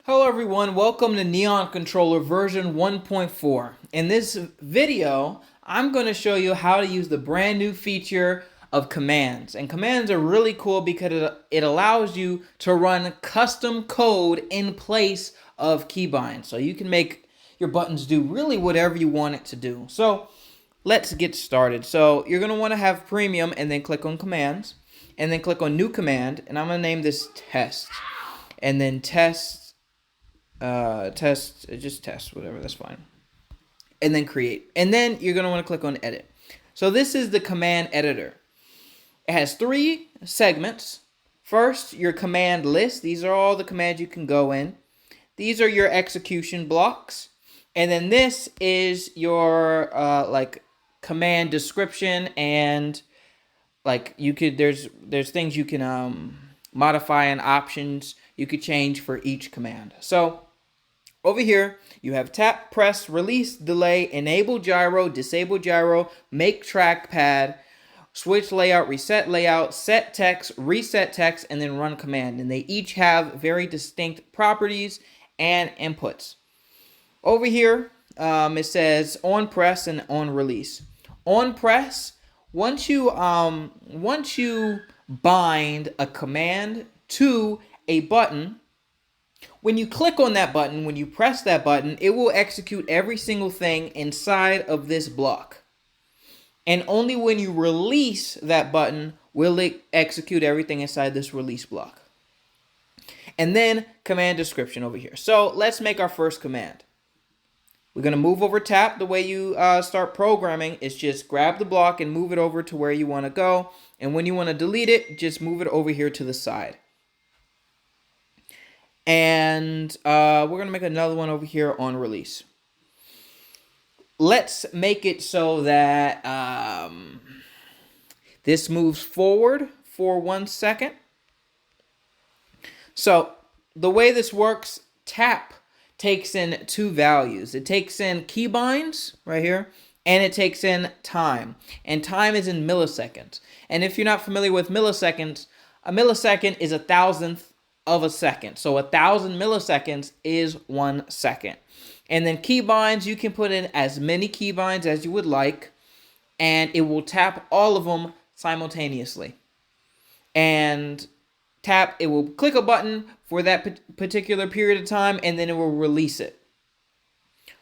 Hello everyone, welcome to Neon Controller version 1.4. In this video, I'm going to show you how to use the brand new feature of commands. And commands are really cool because it allows you to run custom code in place of keybinds. So you can make your buttons do really whatever you want it to do. So let's get started. So you're going to want to have premium and then click on commands and then click on new command. And I'm going to name this test and then just test, whatever, that's fine. And then create. And then you're going to want to click on edit. So this is the command editor. It has 3 segments. First, your command list. These are all the commands you can go in. These are your execution blocks. And then this is your command description, and there's things you can modify and options you could change for each command. So over here, you have tap, press, release, delay, enable gyro, disable gyro, make trackpad, switch layout, reset layout, set text, reset text, and then run command. And they each have very distinct properties and inputs. Over here, it says on press and on release. On press, once you bind a command to a button, when you click on that button, when you press that button, it will execute every single thing inside of this block. And only when you release that button will it execute everything inside this release block. And then command description over here. So let's make our first command. We're going to move over tap. The way you start programming is just grab the block and move it over to where you want to go. And when you want to delete it, just move it over here to the side. And we're going to make another one over here on release. Let's make it so that this moves forward for 1 second. So the way this works, tap takes in 2 values. It takes in keybinds right here, and it takes in time. And time is in milliseconds. And if you're not familiar with milliseconds, a millisecond is 1,000th of a second. So 1,000 milliseconds is 1 second. And then keybinds, you can put in as many keybinds as you would like, and it will tap all of them simultaneously. And tap, it will click a button for that particular period of time, and then it will release it.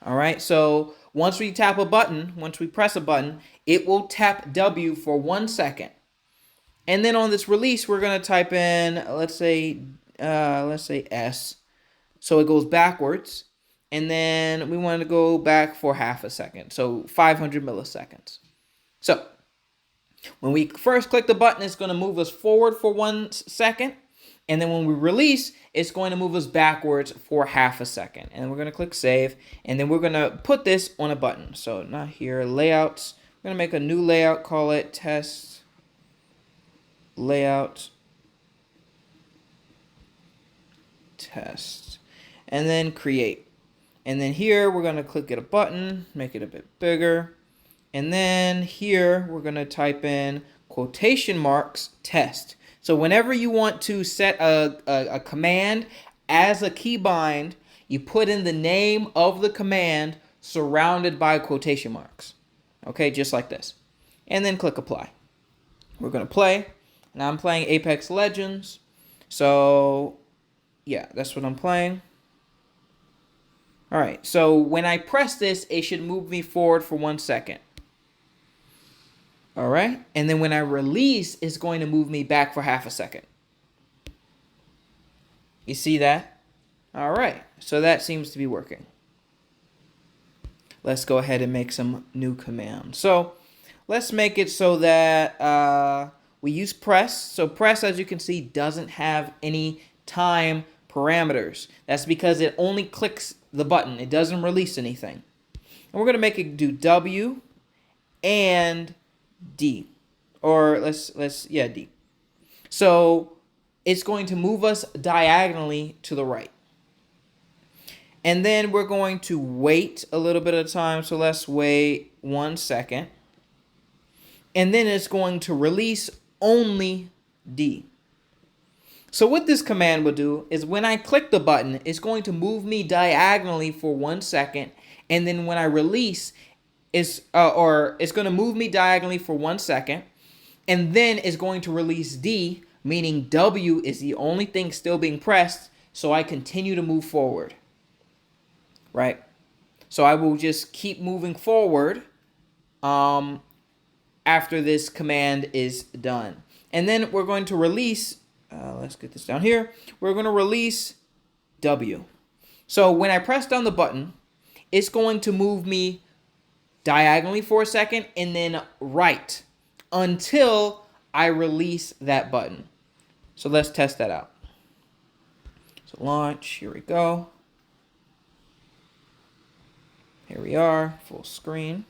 All right, so once we tap a button, once we press a button, it will tap W for 1 second. And then on this release, we're going to type in, let's say S. So it goes backwards. And then we want to go back for half a second. So 500 milliseconds. So when we first click the button, it's going to move us forward for 1 second. And then when we release, it's going to move us backwards for half a second. And we're going to click save. And then we're going to put this on a button. So not here, layouts. We're going to make a new layout, call it test layout test. And then create. And then here, we're going to click a button, make it a bit bigger. And then here, we're going to type in quotation marks test. So whenever you want to set a command as a keybind, you put in the name of the command surrounded by quotation marks. Okay, just like this. And then click apply. We're going to play. Now I'm playing Apex Legends. So yeah, that's what I'm playing. All right, so when I press this, it should move me forward for 1 second. All right, and then when I release, it's going to move me back for half a second. You see that? All right, so that seems to be working. Let's go ahead and make some new commands. So let's make it so that we use press. So press, as you can see, doesn't have any time parameters. That's because it only clicks the button. It doesn't release anything. And we're going to make it do W and D. Or D. So it's going to move us diagonally to the right. And then we're going to wait a little bit of time. So let's wait 1 second. And then it's going to release only D. So what this command will do is when I click the button, it's going to move me diagonally for 1 second, and then when I release, it's going to move me diagonally for 1 second, and then it's going to release D, meaning W is the only thing still being pressed, so I continue to move forward, right? So I will just keep moving forward after this command is done. And then we're going to release, let's get this down here. We're going to release W. So when I press down the button, it's going to move me diagonally for a second and then right until I release that button. So let's test that out. So launch, here we go. Here we are, full screen.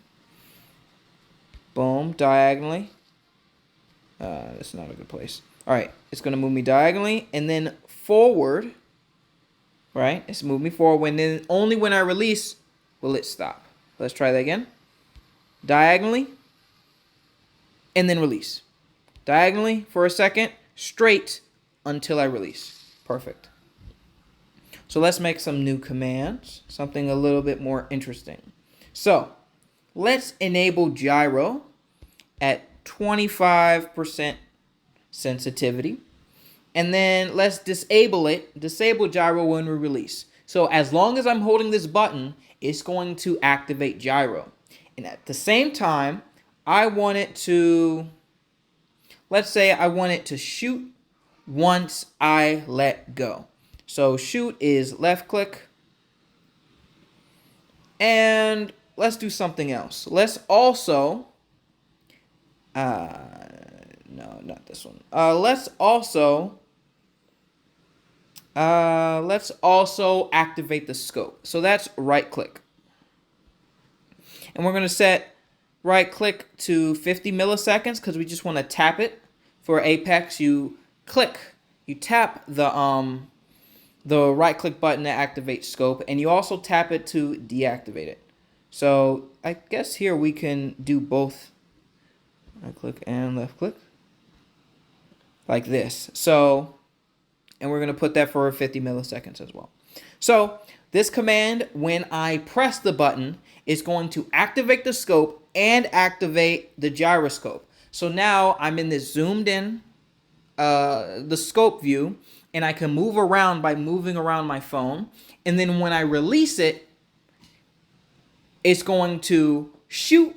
Boom, diagonally. That's not a good place. All right, it's going to move me diagonally and then forward, right? It's moved me forward, and then only when I release will it stop. Let's try that again. Diagonally and then release. Diagonally for a second, straight until I release. Perfect. So let's make some new commands, something a little bit more interesting. So let's enable gyro at 25% sensitivity. And then let's disable gyro when we release. So as long as I'm holding this button, it's going to activate gyro. And at the same time, I want it to, let's say I want it to shoot once I let go. So shoot is left click. And let's do something else. Let's also, no, not this one. Let's also activate the scope. So that's right click. And we're going to set right click to 50 milliseconds because we just want to tap it. For Apex, you tap the right click button to activate scope, and you also tap it to deactivate it. So I guess here we can do both right click and left click like this. So, and we're going to put that for 50 milliseconds as well. So this command, when I press the button, is going to activate the scope and activate the gyroscope. So now I'm in this zoomed in, the scope view, and I can move around by moving around my phone. And then when I release it, it's going to shoot,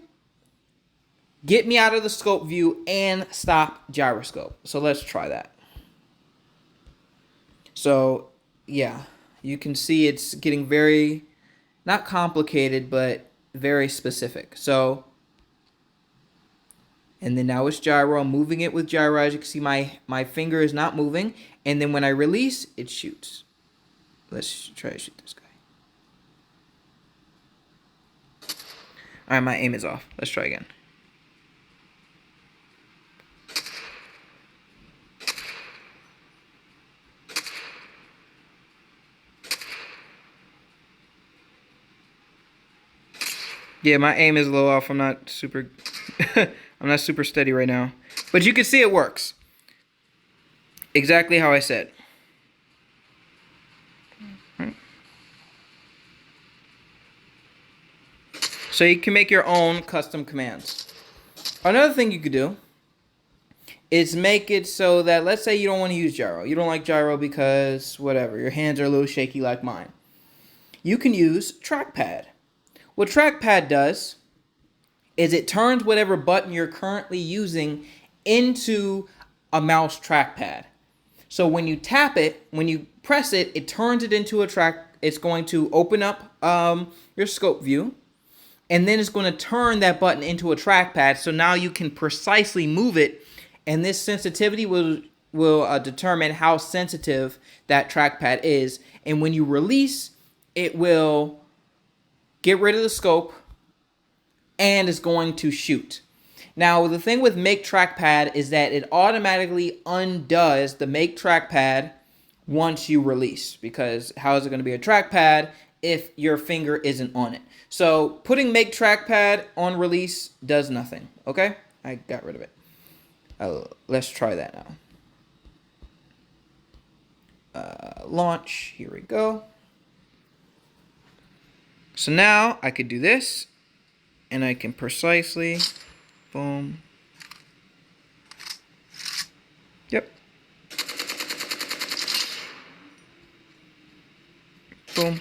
get me out of the scope view, and stop gyroscope. So let's try that. So yeah, you can see it's getting very, not complicated, but very specific. So, and then now it's gyro. I'm moving it with gyro. As you can see, my finger is not moving. And then when I release, it shoots. Let's try to shoot this guy. All right, my aim is off. Let's try again. Yeah, my aim is a little off. I'm not super I'm not super steady right now. But you can see it works. Exactly how I said. So you can make your own custom commands. Another thing you could do is make it so that, let's say you don't want to use gyro. You don't like gyro because whatever, your hands are a little shaky like mine. You can use trackpad. What trackpad does is it turns whatever button you're currently using into a mouse trackpad. So when you tap it, when you press it, it turns it into a track. It's going to open up your scope view, and then it's going to turn that button into a trackpad. So now you can precisely move it, and this sensitivity will determine how sensitive that trackpad is. And when you release, it will get rid of the scope, and it's going to shoot. Now, the thing with make trackpad is that it automatically undoes the make trackpad once you release, because how is it going to be a trackpad if your finger isn't on it? So putting make trackpad on release does nothing. Okay, I got rid of it. Let's try that now. launch. Here we go. So now I could do this, and I can precisely, boom. Yep. Boom.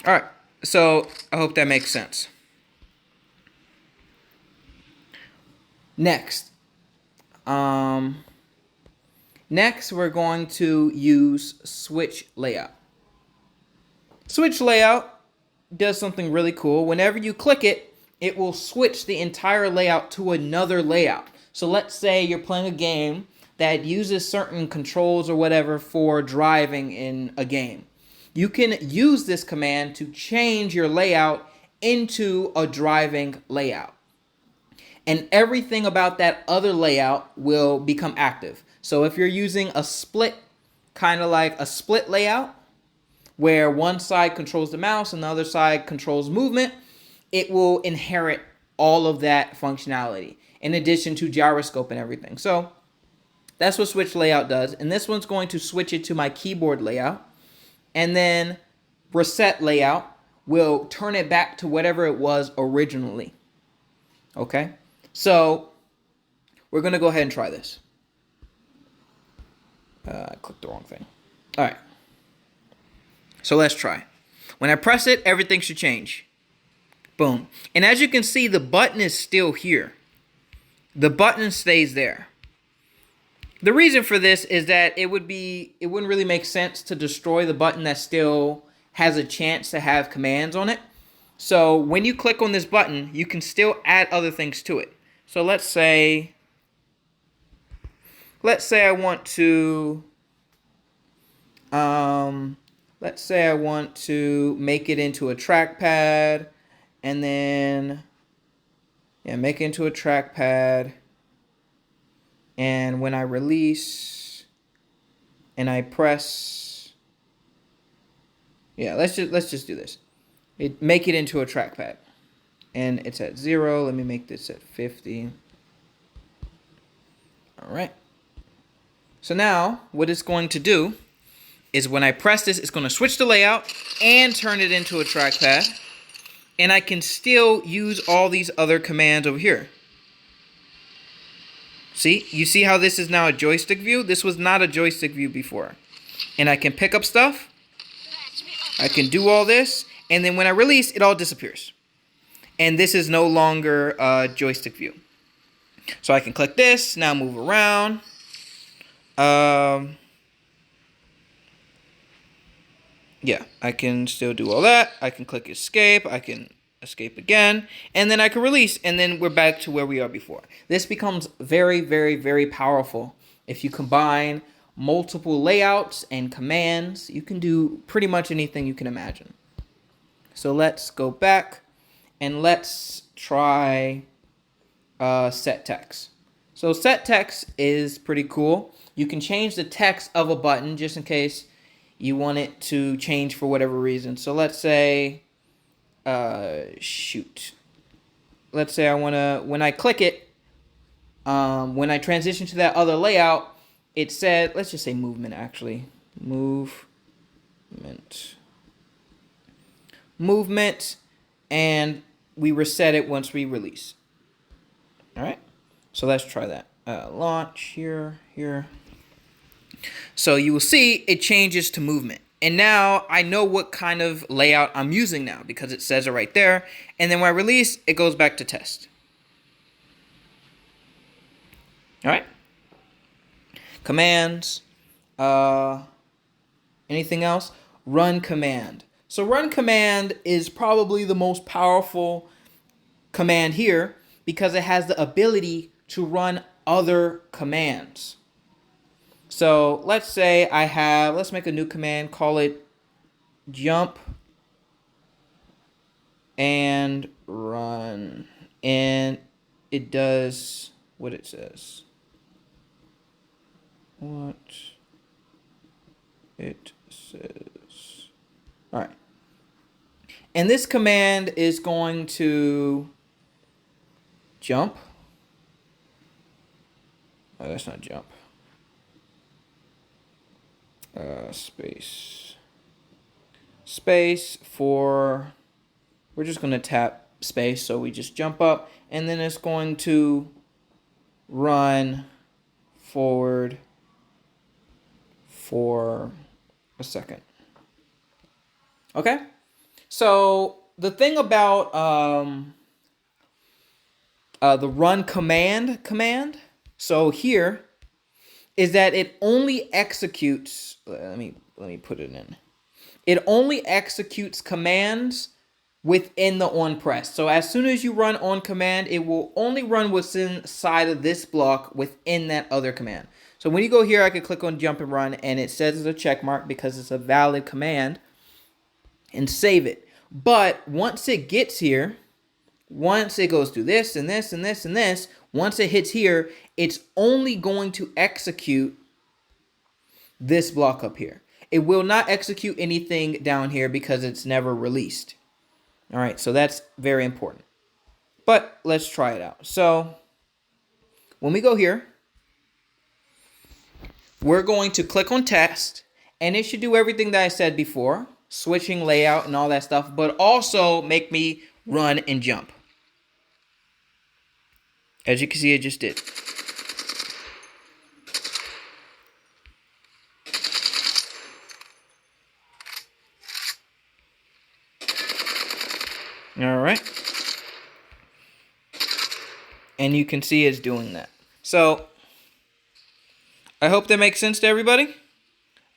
All right. So I hope that makes sense. Next. Next, we're going to use switch layout. Switch layout does something really cool. Whenever you click it, it will switch the entire layout to another layout. So let's say you're playing a game that uses certain controls or whatever for driving in a game. You can use this command to change your layout into a driving layout. And everything about that other layout will become active. So if you're using a split, kind of like a split layout, where one side controls the mouse and the other side controls movement, it will inherit all of that functionality, in addition to gyroscope and everything. So that's what switch layout does. And this one's going to switch it to my keyboard layout. And then reset layout will turn it back to whatever it was originally. Okay? So we're going to go ahead and try this. I clicked the wrong thing. All right. So let's try. When I press it, everything should change. Boom. And as you can see, the button is still here. The button stays there. The reason for this is that it wouldn't really make sense to destroy the button that still has a chance to have commands on it. So when you click on this button, you can still add other things to it. So let's say I want to make it into a trackpad, and then make it into a trackpad. And when I release and I press, let's just do this. Make it into a trackpad. And it's at 0. Let me make this at 50. All right. So now what it's going to do is when I press this, it's going to switch the layout and turn it into a trackpad. And I can still use all these other commands over here. See? You see how this is now a joystick view? This was not a joystick view before. And I can pick up stuff. I can do all this. And then when I release, it all disappears. And this is no longer a joystick view. So I can click this, now move around. I can still do all that. I can click escape. I can escape again. And then I can release. And then we're back to where we are before. This becomes very, very, very powerful. If you combine multiple layouts and commands, you can do pretty much anything you can imagine. So let's go back and let's try set text. So set text is pretty cool. You can change the text of a button just in case you want it to change for whatever reason. So let's say, let's say I want to, when I click it, when I transition to that other layout, it said, let's just say movement actually. Movement, and we reset it once we release. All right, so let's try that. Launch here. So you will see it changes to movement. And now I know what kind of layout I'm using now because it says it right there. And then when I release, it goes back to test. All right. Commands. Anything else? Run command. So run command is probably the most powerful command here because it has the ability to run other commands. So let's say let's make a new command, call it jump and run. And it does what it says. What it says. All right. And this command is going to jump. Oh, that's not jump. Space for, we're just going to tap space, so we just jump up, and then it's going to run forward for a second. Okay? So the thing about the run command, so here, is that it only executes, let me put it in. It only executes commands within the on press. So as soon as you run on command, it will only run what's inside of this block within that other command. So when you go here, I can click on jump and run, and it says it's a check mark because it's a valid command, and save it. But once it gets here, once it goes through this and this and this and this, once it hits here, it's only going to execute this block up here. It will not execute anything down here because it's never released. All right, so that's very important. But let's try it out. So when we go here, we're going to click on test, and it should do everything that I said before, switching layout and all that stuff, but also make me run and jump. As you can see, it just did. All right. And you can see it's doing that. So I hope that makes sense to everybody.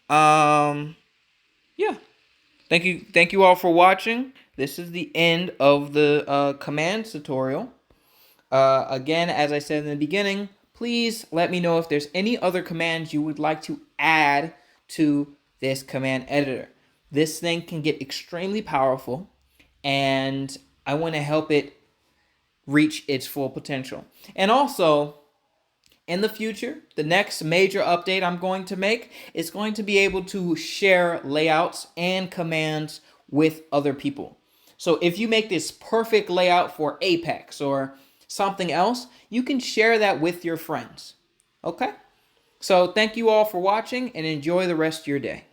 Yeah. Thank you all for watching. This is the end of the commands tutorial. Again, as I said in the beginning, please let me know if there's any other commands you would like to add to this command editor. This thing can get extremely powerful, and I want to help it reach its full potential. And also, in the future, the next major update I'm going to make is going to be able to share layouts and commands with other people. So if you make this perfect layout for Apex or something else, you can share that with your friends. Okay? So thank you all for watching, and enjoy the rest of your day.